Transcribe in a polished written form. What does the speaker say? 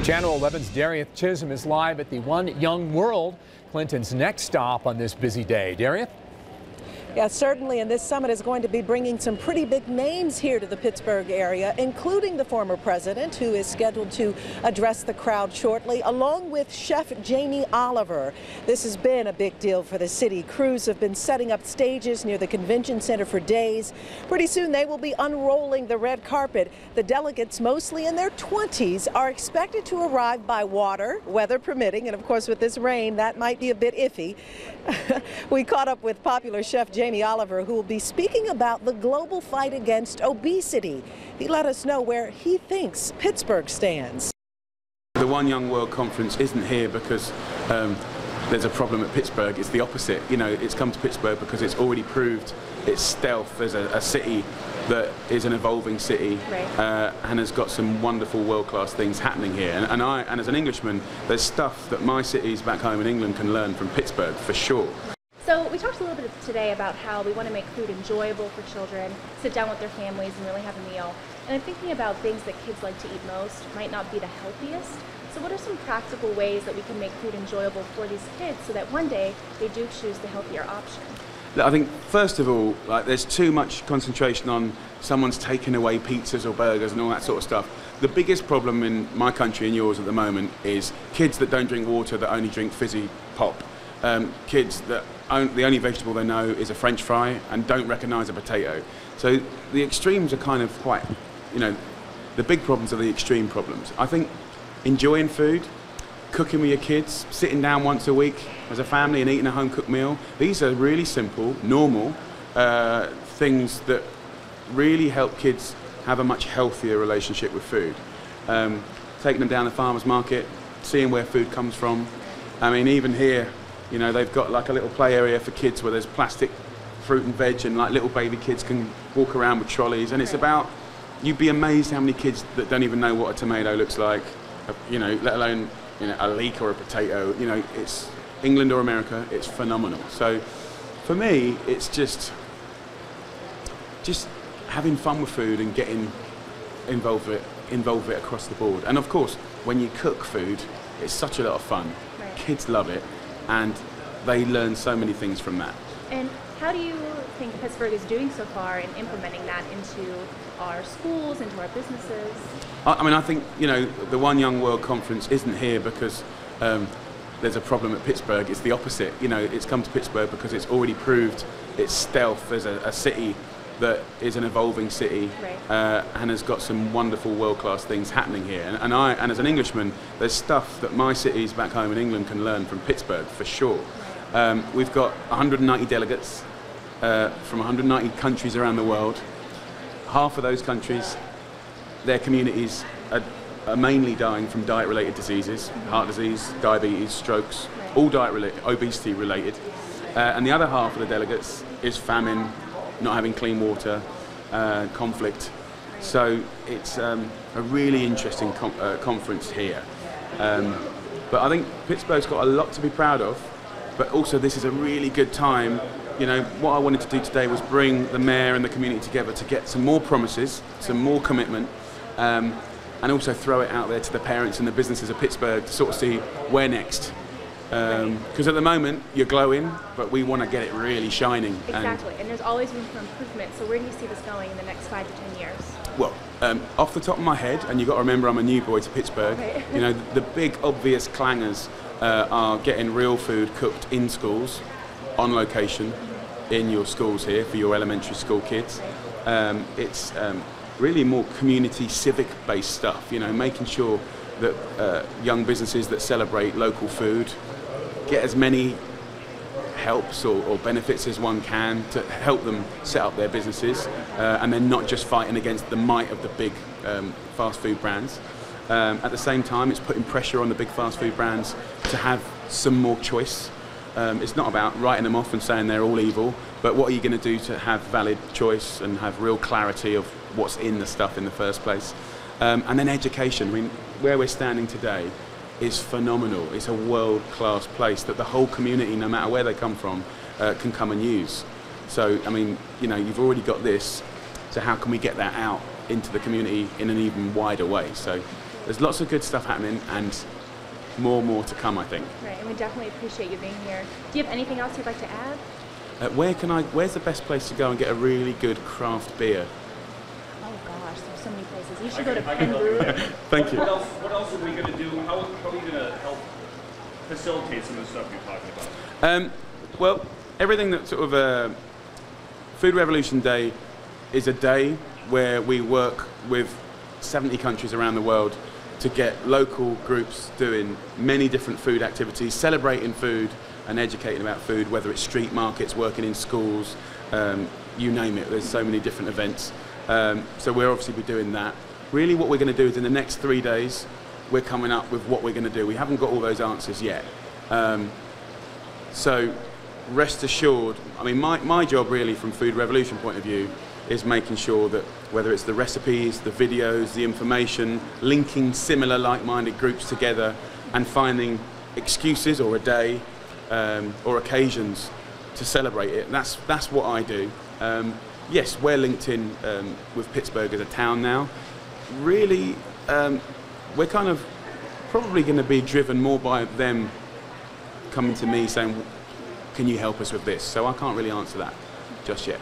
Channel 11's Darieth Chisholm is live at the One Young World, Clinton's next stop on this busy day. Darieth? Yeah, certainly, and this summit is going to be bringing some pretty big names here to the Pittsburgh area, including the former president, who is scheduled to address the crowd shortly, along with Chef Jamie Oliver. This has been a big deal for the city. Crews have been setting up stages near the convention center for days. Pretty soon they will be unrolling the red carpet. The delegates, mostly in their 20s, are expected to arrive by water, weather permitting, and of course with this rain, that might be a bit iffy. We caught up with popular chef Jamie Oliver, who will be speaking about the global fight against obesity. He let us know where he thinks Pittsburgh stands. The One Young World Conference isn't here because there's a problem at Pittsburgh. It's the opposite. You know, it's come to Pittsburgh because it's already proved its stealth as a city that is an evolving city, and has got some wonderful world-class things happening here. And as an Englishman, there's stuff that my cities back home in England can learn from Pittsburgh for sure. So we talked a little bit today about how we want to make food enjoyable for children, sit down with their families and really have a meal. And I'm thinking about things that kids like to eat most might not be the healthiest. So what are some practical ways that we can make food enjoyable for these kids so that one day they do choose the healthier option? I think first of all, there's too much concentration on someone's taking away pizzas or burgers and all that sort of stuff. The biggest problem in my country and yours at the moment is kids that don't drink water, that only drink fizzy pop. Kids that the only vegetable they know is a French fry and don't recognise a potato. So the extremes are kind of quite, the big problems are the extreme problems. I think enjoying food, cooking with your kids, sitting down once a week as a family and eating a home-cooked meal, these are really simple, normal things that really help kids have a much healthier relationship with food. Taking them down the farmer's market, seeing where food comes from. I mean, even here, they've got like a little play area for kids where there's plastic fruit and veg, and like little baby kids can walk around with trolleys, and it's about, you'd be amazed how many kids that don't even know what a tomato looks like, let alone a leek or a potato. It's England or America, it's phenomenal. So for me, it's just having fun with food and getting involved with it across the board. And of course, when you cook food, it's such a lot of fun. Kids love it, and they learn so many things from that. And how do you think Pittsburgh is doing so far in implementing that into our schools, into our businesses? I think, the One Young World Conference isn't here because there's a problem at Pittsburgh. It's the opposite. It's come to Pittsburgh because it's already proved its stealth as a city that is an evolving city, and has got some wonderful world-class things happening here. And as an Englishman, there's stuff that my cities back home in England can learn from Pittsburgh for sure. We've got 190 delegates from 190 countries around the world. Half of those countries, their communities are mainly dying from diet-related diseases, heart disease, diabetes, strokes, all diet-related, obesity-related. And the other half of the delegates is famine, not having clean water, conflict. So it's a really interesting conference here. But I think Pittsburgh's got a lot to be proud of, but also this is a really good time. What I wanted to do today was bring the mayor and the community together to get some more promises, some more commitment, and also throw it out there to the parents and the businesses of Pittsburgh to sort of see where next. Because at the moment you're glowing, but we want to get it really shining. Exactly, and there's always room for improvement. So where do you see this going in the next 5 to 10 years? Well, off the top of my head, and you've got to remember I'm a new boy to Pittsburgh, the big obvious clangers are getting real food cooked in schools, on location, in your schools here for your elementary school kids. It's really more community civic-based stuff, making sure that young businesses that celebrate local food get as many helps or benefits as one can to help them set up their businesses, and then not just fighting against the might of the big fast food brands. At the same time, it's putting pressure on the big fast food brands to have some more choice. It's not about writing them off and saying they're all evil, but what are you going to do to have valid choice and have real clarity of what's in the stuff in the first place? And then education. I mean, where we're standing today is phenomenal. It's a world-class place that the whole community, no matter where they come from, can come and use. So, I mean, you've already got this, so how can we get that out into the community in an even wider way? So there's lots of good stuff happening, and more to come, I think. Right, and we definitely appreciate you being here. Do you have anything else you'd like to add? Where's the best place to go and get a really good craft beer? Oh gosh, there's so many places. You should go to Penn Brewery. Thank you. What else are we going to do? How are you going to help facilitate some of the stuff you're talking about? Well, everything that sort of Food Revolution Day is a day where we work with 70 countries around the world to get local groups doing many different food activities, celebrating food and educating about food, whether it's street markets, working in schools, you name it. There's so many different events. So we'll obviously be doing that. Really what we're going to do is in the next 3 days, we're coming up with what we're going to do. We haven't got all those answers yet. So rest assured, I mean, my job really from Food Revolution point of view is making sure that whether it's the recipes, the videos, the information, linking similar like-minded groups together and finding excuses or a day or occasions to celebrate it. That's what I do. Yes, we're linked in with Pittsburgh as a town now. Really, we're kind of probably going to be driven more by them coming to me saying, can you help us with this? So I can't really answer that just yet.